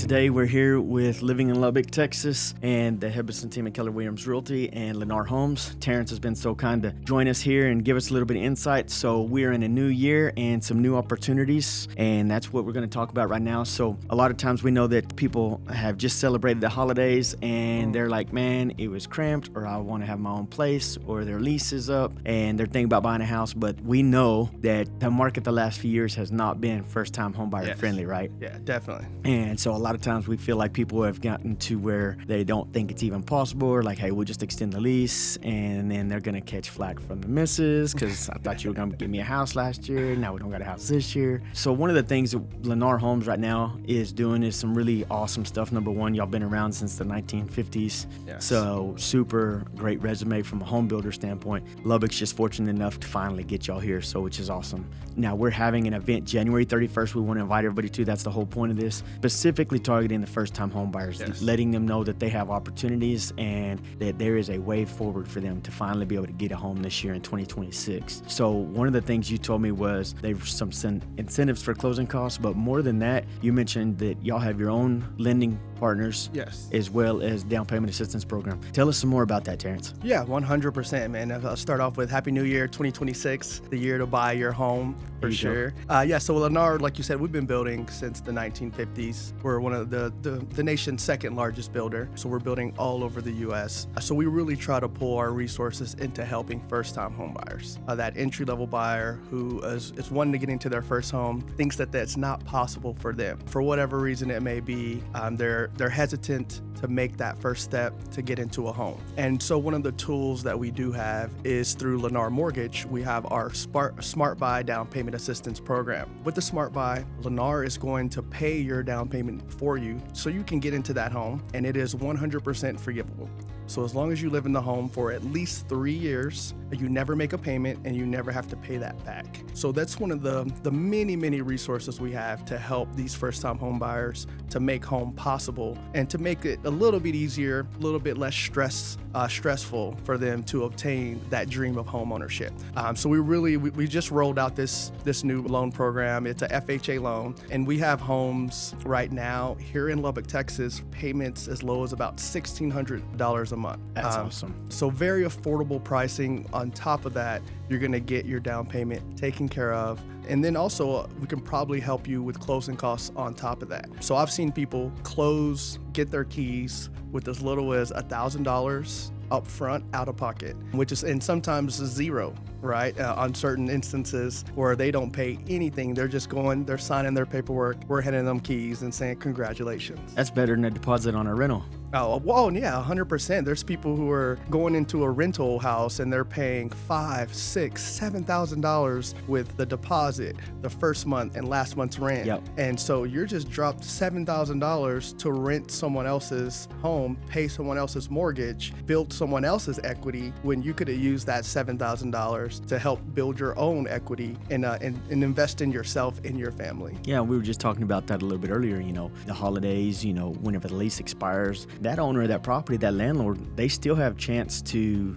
Today we're here with Living in Lubbock, Texas, and the Hebison team at Keller Williams Realty and LENNAR Homes. Terrance has been so kind to join us here and give us a little bit of insight. So we're in a new year and some new opportunities, and that's what we're going to talk about right now. So a lot of times we know that people have just celebrated the holidays and they're like, man, it was cramped, or I want to have my own place, or their lease is up and they're thinking about buying a house. But we know that the market the last few years has not been first-time homebuyer friendly, right? Yeah, definitely. And so a lot of times we feel like people have gotten to where they don't think it's even possible, or like, hey, we'll just extend the lease, and then they're going to catch flack from the missus because I thought you were going to give me a house last year. Now we don't got a house this year. So one of the things that LENNAR Homes right now is doing is some really awesome stuff. Number one, y'all been around since the 1950s. Yes. So super great resume from a home builder standpoint. Lubbock's just fortunate enough to finally get y'all here, so which is awesome. Now we're having an event January 31st we want to invite everybody to. That's the whole point of this. Specifically targeting the first-time home buyers, letting them know that they have opportunities and that there is a way forward for them to finally be able to get a home this year in 2026. So one of the things you told me was there's some incentives for closing costs, but more than that, you mentioned that y'all have your own lending partners, as well as down payment assistance program. Tell us some more about that, Terrance. Yeah, 100%, man. I'll start off with Happy New Year 2026, the year to buy your home for sure. So LENNAR, like you said, we've been building since the 1950s. We're one of the nation's second largest builder, so we're building all over the U.S. So we really try to pull our resources into helping first-time home buyers. That entry-level buyer who is wanting to get into their first home, thinks that that's not possible for them. For whatever reason it may be, they're hesitant to make that first step to get into a home. And so one of the tools that we do have is through LENNAR Mortgage. We have our Smart Buy down payment assistance program. With the Smart Buy, LENNAR is going to pay your down payment for you so you can get into that home, and it is 100% forgivable. So as long as you live in the home for at least 3 years, you never make a payment and you never have to pay that back. So that's one of the many resources we have to help these first-time home buyers to make home possible and to make it a little bit easier, a little bit less stressful for them to obtain that dream of home ownership. So we just rolled out this new loan program. It's a FHA loan, and we have homes right now here in Lubbock, Texas, payments as low as about $1,600 a month. That's awesome. So very affordable pricing. On top of that, you're going to get your down payment taken care of. And then also, we can probably help you with closing costs on top of that. So I've seen people get their keys with as little as $1,000 up front, out of pocket, and sometimes zero, right? On certain instances where they don't pay anything, they're signing their paperwork, we're handing them keys and saying congratulations. That's better than a deposit on a rental. Oh, well, yeah, 100%. There's people who are going into a rental house and they're paying $5,000, $6,000, $7,000 with the deposit, the first month and last month's rent. Yep. And so you're just dropped $7,000 to rent someone else's home, pay someone else's mortgage, build someone else's equity, when you could have used that $7,000 to help build your own equity and invest in yourself and your family. Yeah, we were just talking about that a little bit earlier. The holidays, whenever the lease expires, that owner of that property, that landlord, they still have a chance to,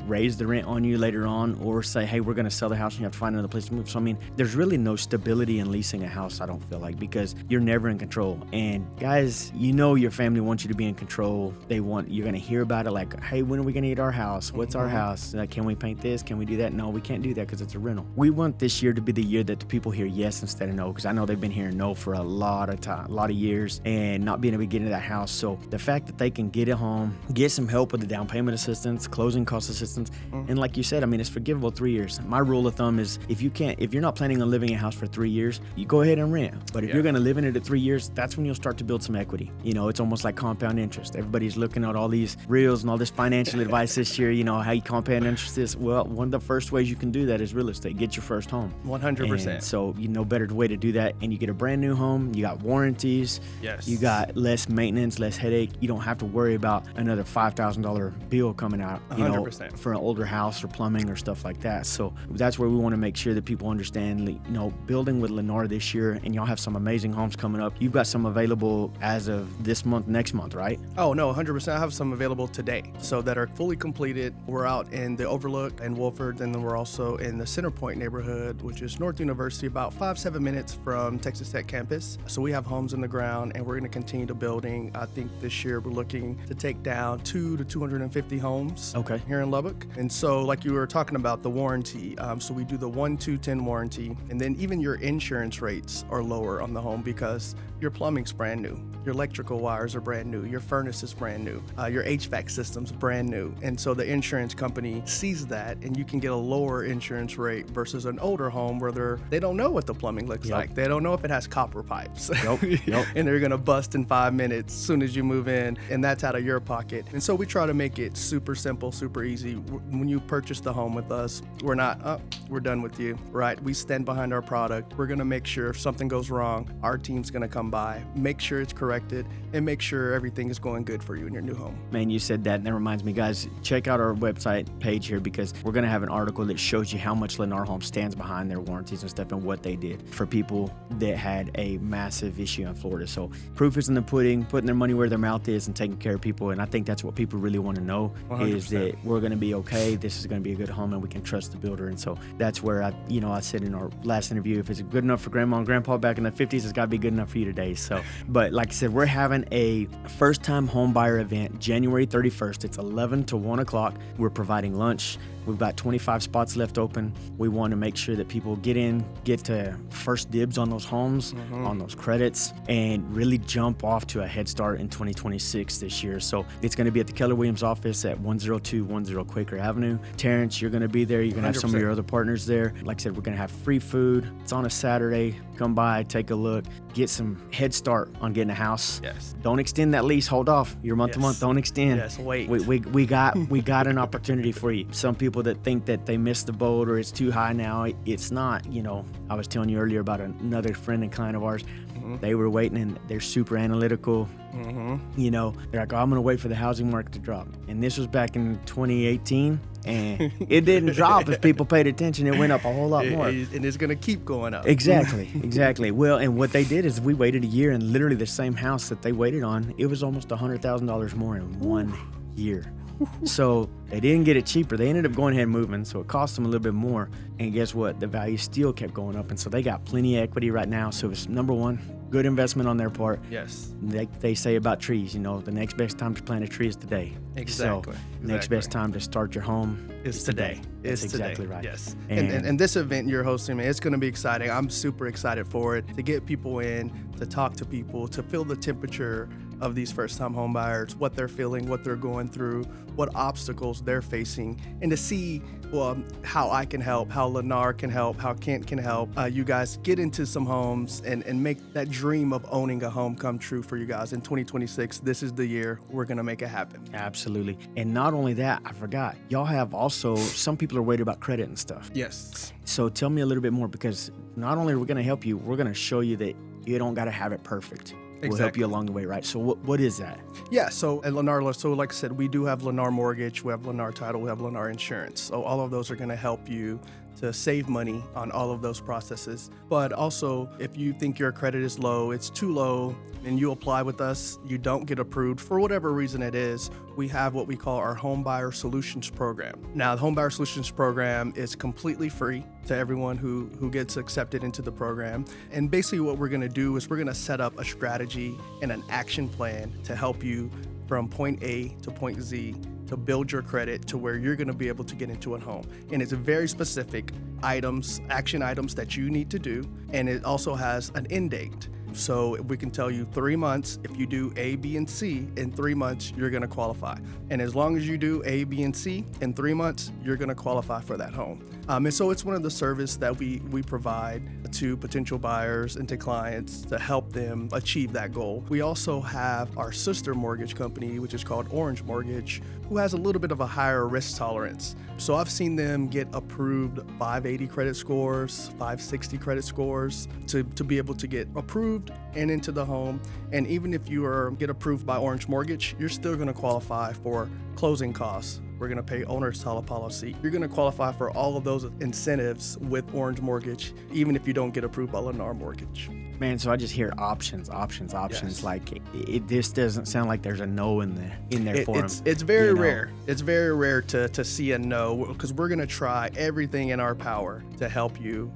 raise the rent on you later on, or say, hey, we're going to sell the house and you have to find another place to move. So, there's really no stability in leasing a house, I don't feel like, because you're never in control. And guys, your family wants you to be in control. You're going to hear about it like, hey, when are we going to get our house? What's our house? Can we paint this? Can we do that? No, we can't do that because it's a rental. We want this year to be the year that the people hear yes instead of no, because I know they've been hearing no for a lot of time, a lot of years, and not being able to get into that house. So the fact that they can get a home, get some help with the down payment assistance, closing cost assistance, and like you said, it's forgivable 3 years. My rule of thumb is if you're not planning on living in a house for 3 years, you go ahead and rent. But if you're going to live in it at 3 years, that's when you'll start to build some equity. It's almost like compound interest. Everybody's looking at all these reels and all this financial advice this year, how you compound interest is. Well, one of the first ways you can do that is real estate. Get your first home. 100%. And so better way to do that, and you get a brand new home, you got warranties, yes, you got less maintenance, less headache. you don't have to worry about another $5,000 bill coming out, 100%. for an older house or plumbing or stuff like that. So that's where we want to make sure that people understand, building with Lennar this year, and y'all have some amazing homes coming up. You've got some available as of this month, next month, right? Oh, no, 100%. I have some available today, so that are fully completed. We're out in the Overlook and Wolford, and then we're also in the Center Point neighborhood, which is North University, about 5-7 minutes from Texas Tech campus. So we have homes in the ground, and we're going to continue to building. I think this year we're looking to take down 200 to 250 homes here in Lubbock. And so, like you were talking about, the warranty. So we do the 1-2-10 warranty, and then even your insurance rates are lower on the home because your plumbing's brand new, your electrical wires are brand new, your furnace is brand new, your HVAC system's brand new. And so the insurance company sees that, and you can get a lower insurance rate versus an older home where they don't know what the plumbing looks like. They don't know if it has copper pipes. And they're gonna bust in 5 minutes as soon as you move in, and that's out of your pocket. And so we try to make it super simple, super easy. When you purchase the home with us, we're not, we're done with you, right? We stand behind our product. We're gonna make sure if something goes wrong, our team's gonna come by, make sure it's corrected, and make sure everything is going good for you in your new home. Man, you said that, and that reminds me, guys, check out our website page here, because we're going to have an article that shows you how much Lennar Homes stands behind their warranties and stuff and what they did for people that had a massive issue in Florida. So proof is in the pudding, putting their money where their mouth is and taking care of people. And I think that's what people really want to know 100%. Is that we're going to be okay. This is going to be a good home, and we can trust the builder. And so that's where I said in our last interview, if it's good enough for grandma and grandpa back in the 50s, it's got to be good enough for you today. So, but like I said, we're having a first-time home buyer event January 31st. It's 11 to 1 o'clock. We're providing lunch. We've got 25 spots left open. We want to make sure that people get to first dibs on those homes, on those credits, and really jump off to a head start in 2026 this year. So it's going to be at the Keller Williams office at 10210 Quaker Avenue. Terrance, you're going to be there. You're going to have some of your other partners there. Like I said, we're going to have free food. It's on a Saturday. Come by, take a look, get some head start on getting a house. Yes. Don't extend that lease. Hold off. You're month to month. Don't extend. Yes, wait. We got an opportunity for you. Some people that think that they missed the boat or it's too high now, it's not. I was telling you earlier about another friend and client of ours. They were waiting, and they're super analytical. They're like, I'm going to wait for the housing market to drop. And this was back in 2018. And it didn't drop as people paid attention. It went up a whole lot more. And it's going to keep going up. Exactly. Well, and what they did is we waited a year, and literally the same house that they waited on, it was almost $100,000 more in 1 year. So they didn't get it cheaper. They ended up going ahead and moving, so it cost them a little bit more. And guess what? The value still kept going up, and so they got plenty of equity right now. So it's number one, good investment on their part. Yes. They say about trees, the next best time to plant a tree is today. Exactly. So next best time to start your home is today. It's That's today. Exactly right. Yes. And this event you're hosting, man, it's going to be exciting. I'm super excited for it, to get people in, to talk to people, to feel the temperature of these first-time home buyers, what they're feeling, what they're going through, what obstacles they're facing, and to see how I can help, how Lennar can help, how Kent can help you guys get into some homes and make that dream of owning a home come true for you guys. In 2026, this is the year we're going to make it happen. Absolutely. And not only that, I forgot, y'all have also, some people are worried about credit and stuff. Yes. So tell me a little bit more, because not only are we going to help you, we're going to show you that you don't got to have it perfect. We'll help you along the way, right? So what is that? Yeah, so at Lennar, so like I said, we do have Lennar Mortgage, we have Lennar Title, we have Lennar Insurance. So all of those are going to help you to save money on all of those processes. But also, if you think your credit is low, it's too low, and you apply with us, you don't get approved for whatever reason it is, we have what we call our Home Buyer Solutions Program. Now, the Home Buyer Solutions Program is completely free to everyone who gets accepted into the program. And basically what we're gonna do is we're gonna set up a strategy and an action plan to help you from point A to point Z to build your credit to where you're going to be able to get into a home. And it's very specific action items that you need to do. And it also has an end date. So we can tell you 3 months, if you do A, B, and C, in 3 months, you're going to qualify. And as long as you do A, B, and C in 3 months, you're going to qualify for that home. And so it's one of the service that we provide to potential buyers and to clients to help them achieve that goal. We also have our sister mortgage company, which is called Orange Mortgage, who has a little bit of a higher risk tolerance. So I've seen them get approved 580 credit scores, 560 credit scores to be able to get approved and into the home. And even if you get approved by Orange Mortgage, you're still going to qualify for closing costs. We're going to pay owner's title policy. You're going to qualify for all of those incentives with Orange Mortgage, even if you don't get approved by Lennar Mortgage. Man, so I just hear options. Yes. Like this doesn't sound like there's a no in there for them. It's very rare. It's very rare to see a no, because we're going to try everything in our power to help you,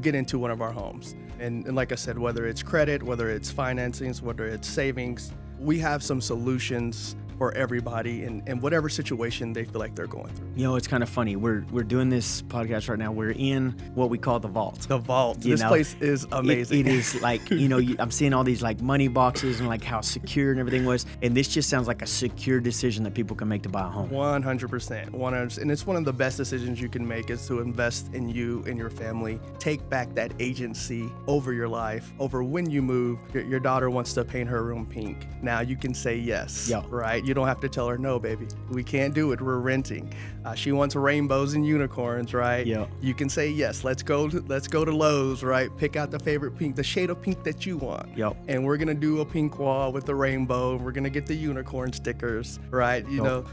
get into one of our homes. And like I said, whether it's credit, whether it's financings, whether it's savings, we have some solutions for everybody in whatever situation they feel like they're going through. It's kind of funny. We're doing this podcast right now. We're in what we call the vault. The vault. This place is amazing. It is like, I'm seeing all these like money boxes and like how secure and everything was. And this just sounds like a secure decision that people can make to buy a home. 100%. 100%. And it's one of the best decisions you can make is to invest in you and your family. Take back that agency over your life, over when you move. Your daughter wants to paint her room pink. Now you can say yes, right? You don't have to tell her, no, baby, we can't do it. We're renting. She wants rainbows and unicorns, right? Yeah. You can say, yes, let's go to Lowe's, right? Pick out the favorite pink, the shade of pink that you want. Yep. And we're going to do a pink wall with the rainbow. We're going to get the unicorn stickers, right?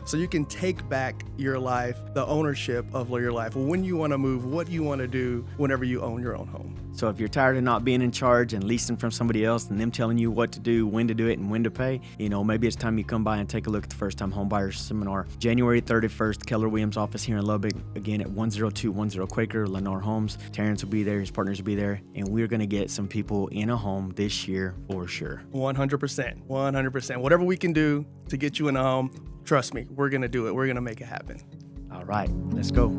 So you can take back your life, the ownership of your life. When you want to move, what you want to do whenever you own your own home. So if you're tired of not being in charge and leasing from somebody else and them telling you what to do, when to do it, and when to pay, maybe it's time you come by and take a look at the First Time Home Buyers Seminar. January 31st, Keller Williams office here in Lubbock, again at 10210 Quaker, Lennar Homes. Terrance will be there, his partners will be there, and we're going to get some people in a home this year for sure. 100%. 100%. Whatever we can do to get you in a home, trust me, we're going to do it. We're going to make it happen. All right, let's go.